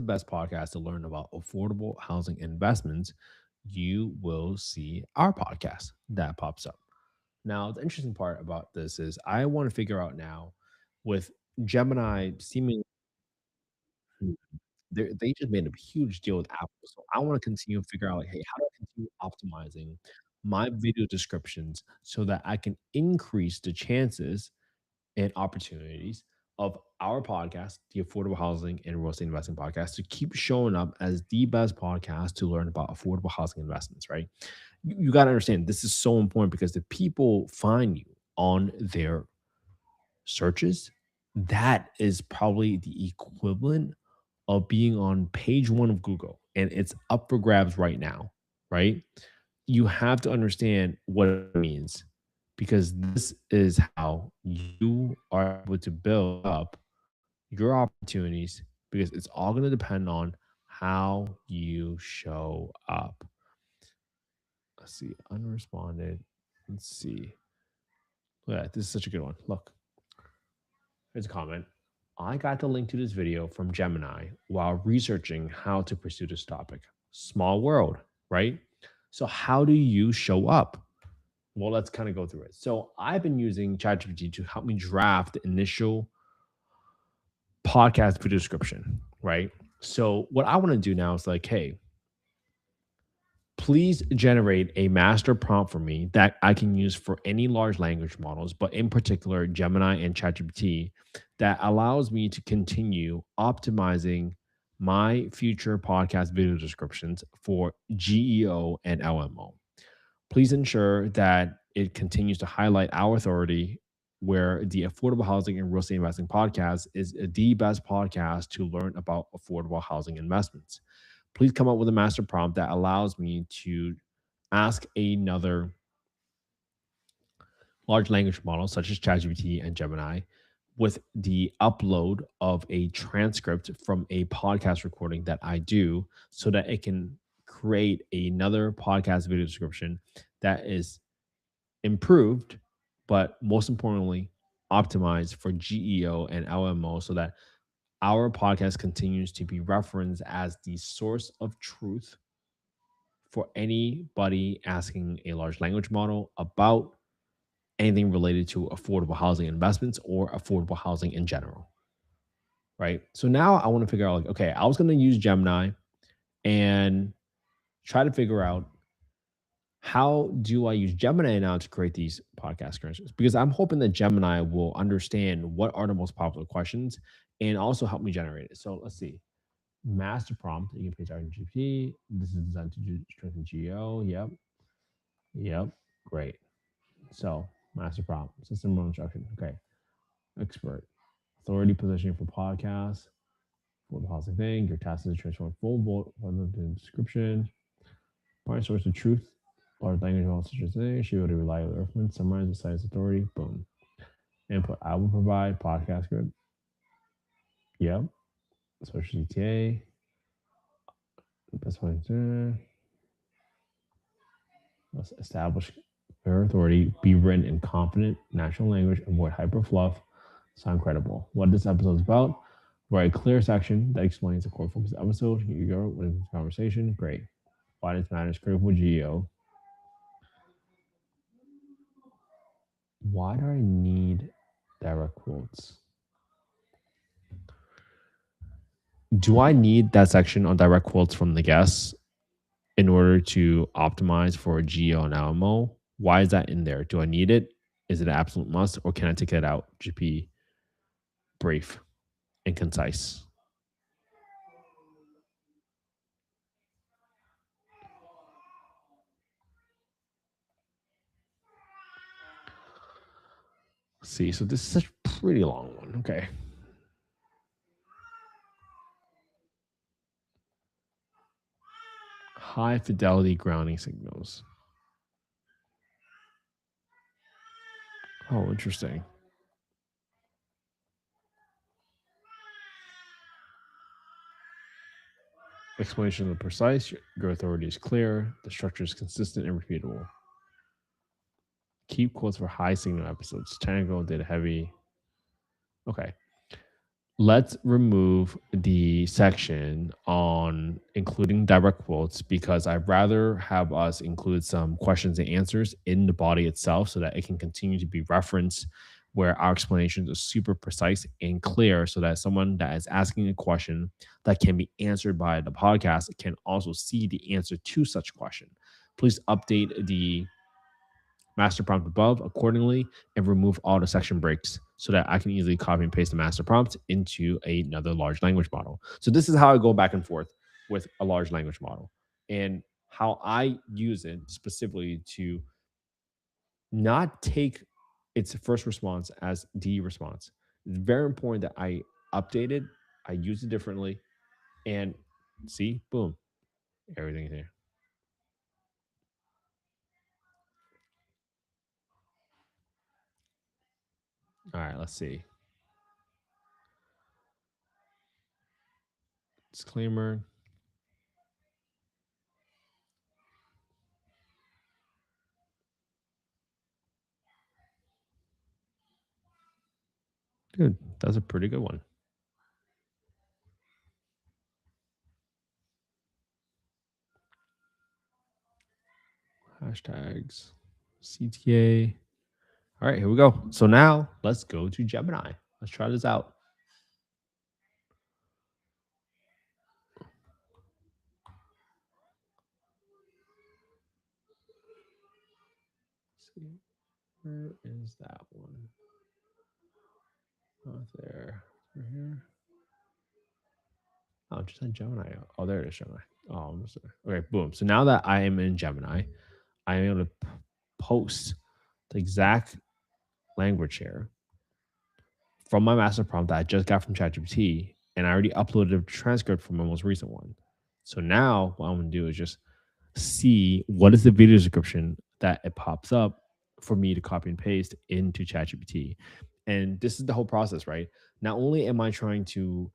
best podcast to learn about affordable housing investments, you will see our podcast that pops up. Now, the interesting part about this is I want to figure out now with Gemini seeming they just made a huge deal with Apple. So I want to continue to figure out like, hey, how do I continue optimizing my video descriptions so that I can increase the chances and opportunities of our podcast, the Affordable Housing and Real Estate Investing Podcast, to keep showing up as the best podcast to learn about affordable housing investments, right? You got to understand this is so important because the people find you on their searches, that is probably the equivalent of being on page one of Google and it's up for grabs right now, right? You have to understand what it means because this is how you are able to build up your opportunities because it's all going to depend on how you show up. Let's see, unresponded. Let's see. Yeah, this is such a good one. Look, here's a comment. I got the link to this video from Gemini while researching how to pursue this topic. Small world, right? So, how do you show up? Well, let's kind of go through it. So, I've been using ChatGPT to help me draft the initial podcast video description, right? So, what I want to do now is like, hey, please generate a master prompt for me that I can use for any large language models, but in particular, Gemini and ChatGPT, that allows me to continue optimizing my future podcast video descriptions for GEO and LMO. Please ensure that it continues to highlight our authority where the Affordable Housing and Real Estate Investing Podcast is the best podcast to learn about affordable housing investments. Please come up with a master prompt that allows me to ask another large language model such as ChatGPT and Gemini with the upload of a transcript from a podcast recording that I do so that it can create another podcast video description that is improved, but most importantly, optimized for GEO and LMO so that our podcast continues to be referenced as the source of truth for anybody asking a large language model about anything related to affordable housing investments or affordable housing in general. Right. So now I want to figure out like, okay, I was going to use Gemini and try to figure out how do I use Gemini now to create these podcast questions? Because I'm hoping that Gemini will understand what are the most popular questions and also help me generate it. So let's see. Master prompt. You can page GPT. This is designed to strengthen GEO. Yep. Yep. Great. So master prompt. System rule instruction. Okay. Expert. Authority positioning for podcasts. For the housing thing. Your task is to transform full bullet the description. Find source of truth. Large language models such as today should be able to reliably reference, summarize the site's authority. Boom. Input. I will provide podcast script. Yep. Social CTA. Best one. Let's establish their authority, be written in confident, natural language, avoid hyperfluff, sound credible. What this episode is about, write a clear section that explains the core focus of the episode. Here you go. What is this conversation? Great. Why this matters critical GEO. Why do I need direct quotes? Do I need that section on direct quotes from the guests in order to optimize for GEO and LMO? Why is that in there? Do I need it? Is it an absolute must, or can I take it out? GP brief and concise. Let's see, so this is a pretty long one. Okay. High fidelity grounding signals. Oh, interesting. Explanation of the precise. Your authority is clear. The structure is consistent and repeatable. Keep quotes for high signal episodes. Technical, data heavy. Okay. Let's remove the section on including direct quotes because I'd rather have us include some questions and answers in the body itself so that it can continue to be referenced where our explanations are super precise and clear so that someone that is asking a question that can be answered by the podcast can also see the answer to such question. Please update the master prompt above accordingly and remove all the section breaks so that I can easily copy and paste the master prompt into another large language model. So this is how I go back and forth with a large language model and how I use it specifically to not take its first response as the response. It's very important that I update it, I use it differently, and see, boom, everything here. All right, let's see. Disclaimer. Dude, that's a pretty good one. Hashtags, CTA. All right, here we go. So now let's go to Gemini. Let's try this out. Let's see, where is that one? Not there. Right here. Oh, just on Gemini. Oh, there it is, Gemini. Oh, almost there. Okay, boom. So now that I am in Gemini, I am able to post the exact language here from my master prompt that I just got from ChatGPT, and I already uploaded a transcript from my most recent one. So now what I'm gonna do is just see what is the video description that it pops up for me to copy and paste into ChatGPT. And this is the whole process, right? Not only am I trying to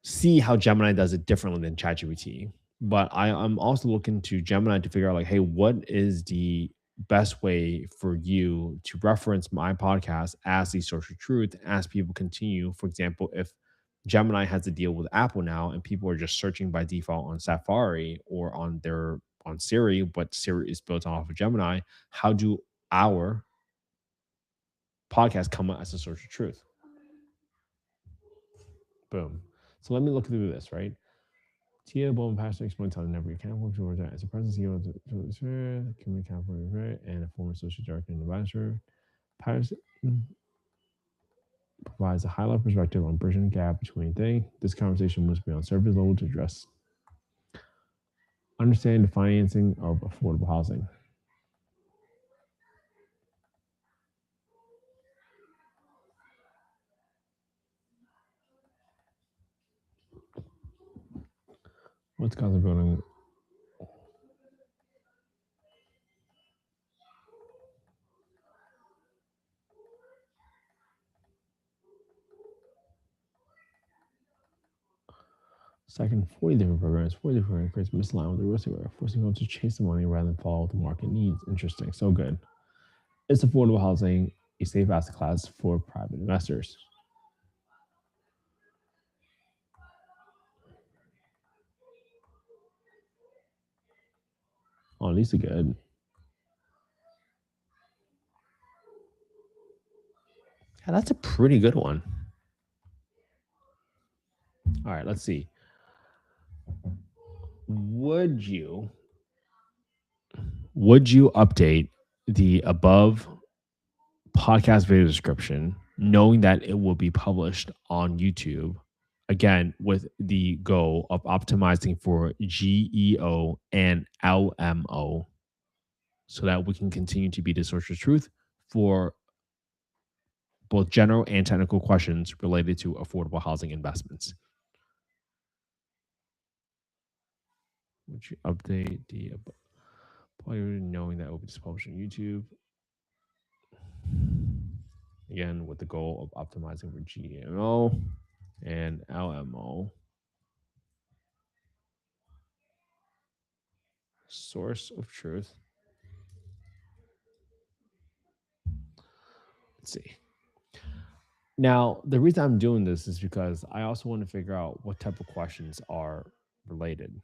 see how Gemini does it differently than ChatGPT. But I'm also looking to Gemini to figure out like, hey, what is the best way for you to reference my podcast as the social truth as people continue? For example, if Gemini has to deal with Apple now and people are just searching by default on Safari or on Siri, but Siri is built off of Gemini, how do our podcast come out as a social truth? Boom. So let me look through this, right? Tia Bowman Pastor explains how the network account works over time. As a present CEO of the community account and a former social director and advisor, Patterson provides a high-level perspective on bridging the gap between things. This conversation must be on surface level to address understand the financing of affordable housing. What's cost of building second 40 different programs, 40 different creates misaligned with the real estate market, forcing people to chase the money rather than follow what the market needs. Interesting. So good. Is affordable housing a safe asset class for private investors? Oh, at least a good. Yeah, that's a pretty good one. All right, let's see. Would you would you update the above podcast video description knowing that it will be published on YouTube again with the goal of optimizing for GEO and LMO so that we can continue to be the source of truth for both general and technical questions related to affordable housing investments? Would you update the player knowing that it will be published on YouTube? Again, with the goal of optimizing for GMO and LMO. Source of truth. Let's see. Now, the reason I'm doing this is because I also want to figure out what type of questions are related.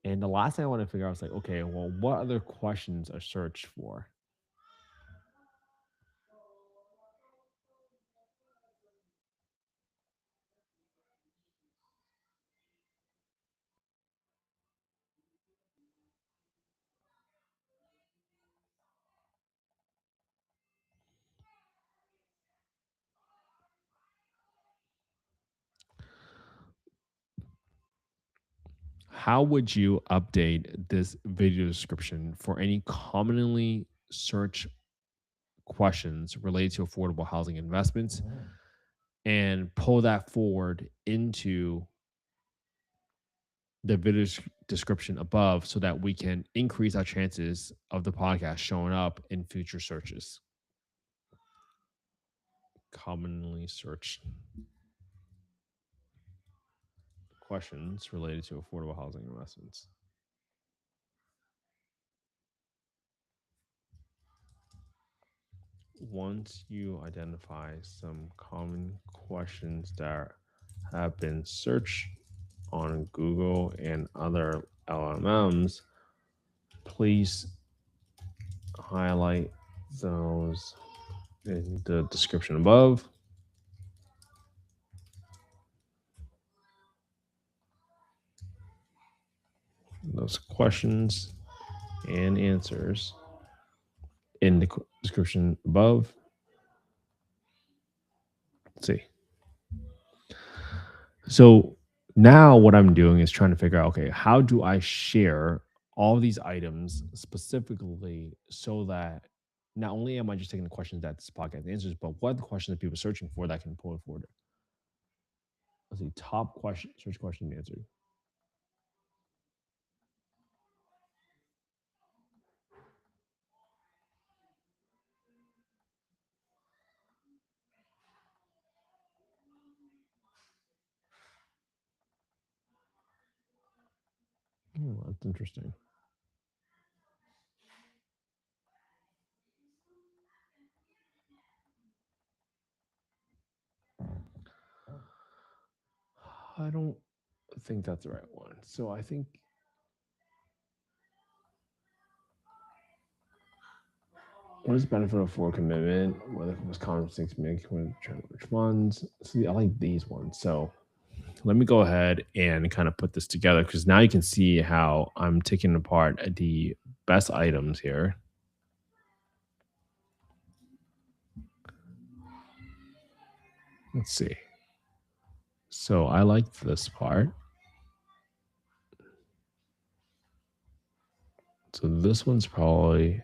And the last thing I want to figure out is like, okay, well, what other questions are searched for? How would you update this video description for any commonly searched questions related to affordable housing investments and pull that forward into the video description above so that we can increase our chances of the podcast showing up in future searches? Commonly searched questions related to affordable housing investments. Once you identify some common questions that have been searched on Google and other LLMs, please highlight those in the description above. Those questions and answers in the description above. Let's see. So now what I'm doing is trying to figure out, okay, how do I share all these items specifically so that not only am I just taking the questions that this podcast answers, but what are the questions that people are searching for that I can pull it forward? Let's see, top question, search question answered. Oh, that's interesting. I don't think that's the right one. So I think what is the benefit of forward commitment? Whether it was common mistakes make when trying which ones? See, I like these ones. So let me go ahead and kind of put this together because now you can see how I'm taking apart the best items here. Let's see. So I like this part. So this one's probably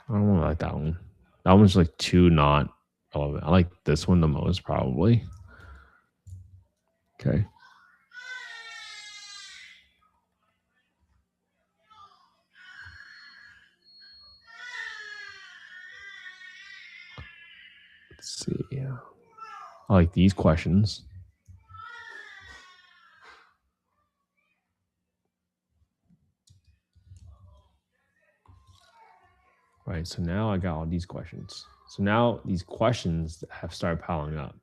I don't really like that one. That one's like too not relevant. I like this one the most probably. Okay. Let's see. Yeah. I like these questions. Right. So now I got all these questions. So now these questions have started piling up.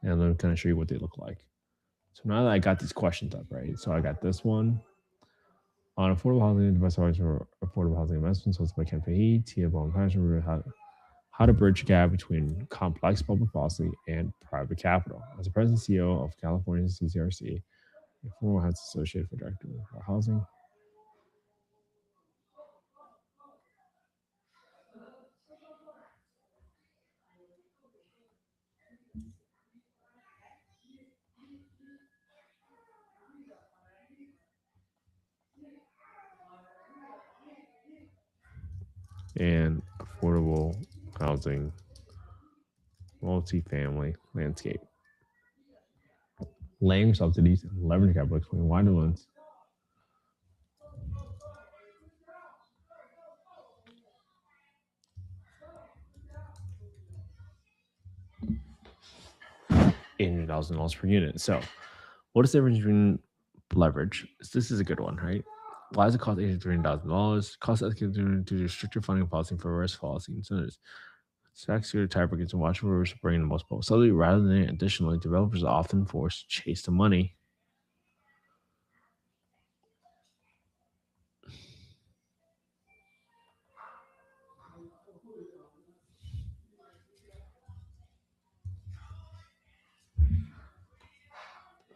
And I'm going to kind of show you what they look like. So now that I got these questions up, right? So I got this one on affordable housing, the best advice for affordable housing investments, hosted by Ken Fahey, Tia Bone Passion, how to bridge the gap between complex public policy and private capital. As the president and CEO of California CCRC, a former House Associate for Director of Housing. And affordable housing, multifamily landscape. Laying subsidies and leverage capital explain wider loans. $800,000 per unit. So, what is the difference between leverage? This is a good one, right? Why does it cost $83,000? Cost escalating due to stricter funding policy for reverse policy incentives. Stacks your tiebreakers and watch rivers bring the most volatility rather than additionally, developers are often forced to chase the money.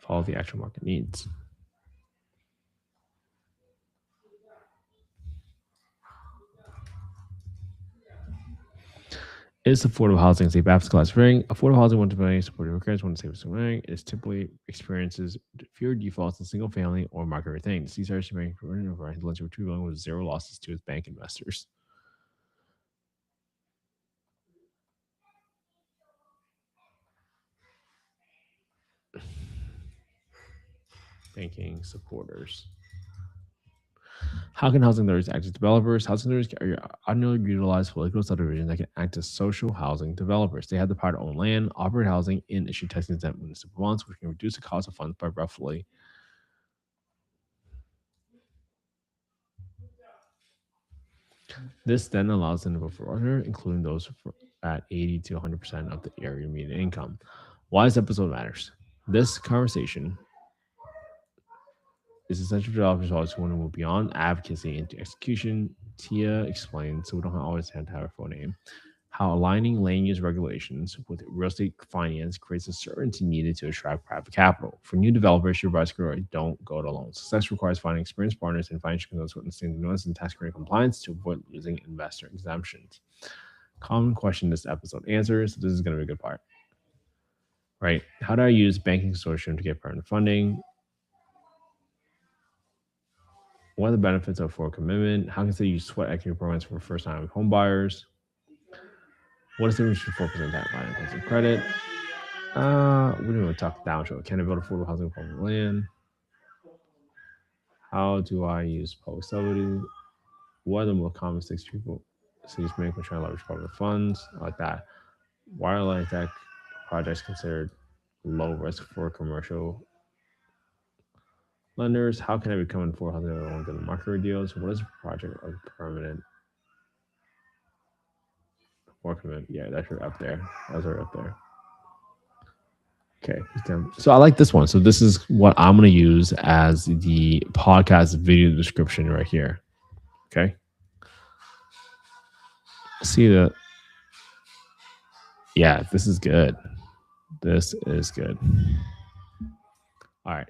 Follow the actual market needs. Is affordable housing a safe asset class ring? Affordable housing one to value supportive requirements one to save ring. It is typically experiences fewer defaults in single family or market retained. CSRC bank provided over lends over $2 billion with zero losses to its bank investors. Banking supporters. How can housing authorities act as developers? Housing authorities are underutilized political subdivisions that can act as social housing developers. They have the power to own land, operate housing, and issue tax exempt municipal bonds, which can reduce the cost of funds by roughly. This then allows them to vote for order, including those at 80 to 100% of the area median income. Why this episode matters? This conversation is essential for developers always want to move beyond advocacy into execution. Tia explained, so we don't always have to have a full name, how aligning land use regulations with real estate finance creates a certainty needed to attract private capital. For new developers, your advice career, don't go it alone. Success requires finding experienced partners and financial consultants who understand the nuance and tax credit compliance to avoid losing investor exemptions. Common question this episode answers. This is going to be a good part. Right? How do I use banking consortium to get permanent funding? What are the benefits of for commitment? How can they use sweat equity programs for first time home buyers? What is the difference between 4% tax line and credit? We didn't really talk down to it. Can I build affordable housing on public land? How do I use public subsidies? What are the more common mistakes people cities make when trying to leverage public funds? I like that. Why are like tech projects considered low risk for commercial lenders? How can I become an affordable housing loan in the market deals? What is a project of permanent or commitment? Yeah, that's right up there. That's right up there. Okay. So I like this one. So this is what I'm going to use as the podcast video description right here. Okay. See the. Yeah, this is good. This is good. All right.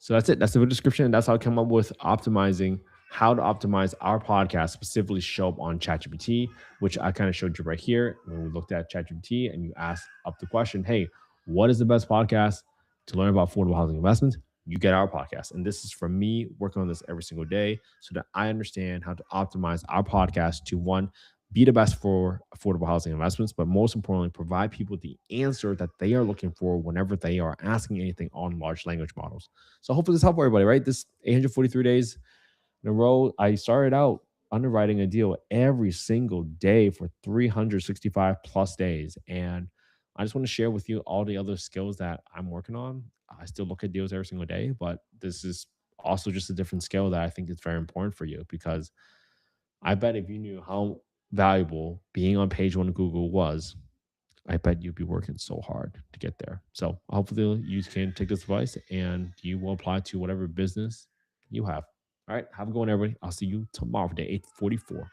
So that's it. That's the description. That's how I come up with optimizing how to optimize our podcast, specifically show up on ChatGPT, which I kind of showed you right here when we looked at ChatGPT and you asked up the question, hey, what is the best podcast to learn about affordable housing investments? You get our podcast. And this is from me working on this every single day so that I understand how to optimize our podcast to one, be the best for affordable housing investments, but most importantly, provide people the answer that they are looking for whenever they are asking anything on large language models. So hopefully this helped everybody, right? This 843 days in a row, I started out underwriting a deal every single day for 365 plus days. And I just want to share with you all the other skills that I'm working on. I still look at deals every single day, but this is also just a different skill that I think is very important for you because I bet if you knew how valuable being on page one of Google was, I bet you'd be working so hard to get there. So hopefully you can take this advice and you will apply to whatever business you have. All right. Have a good one, everybody. I'll see you tomorrow for day 844.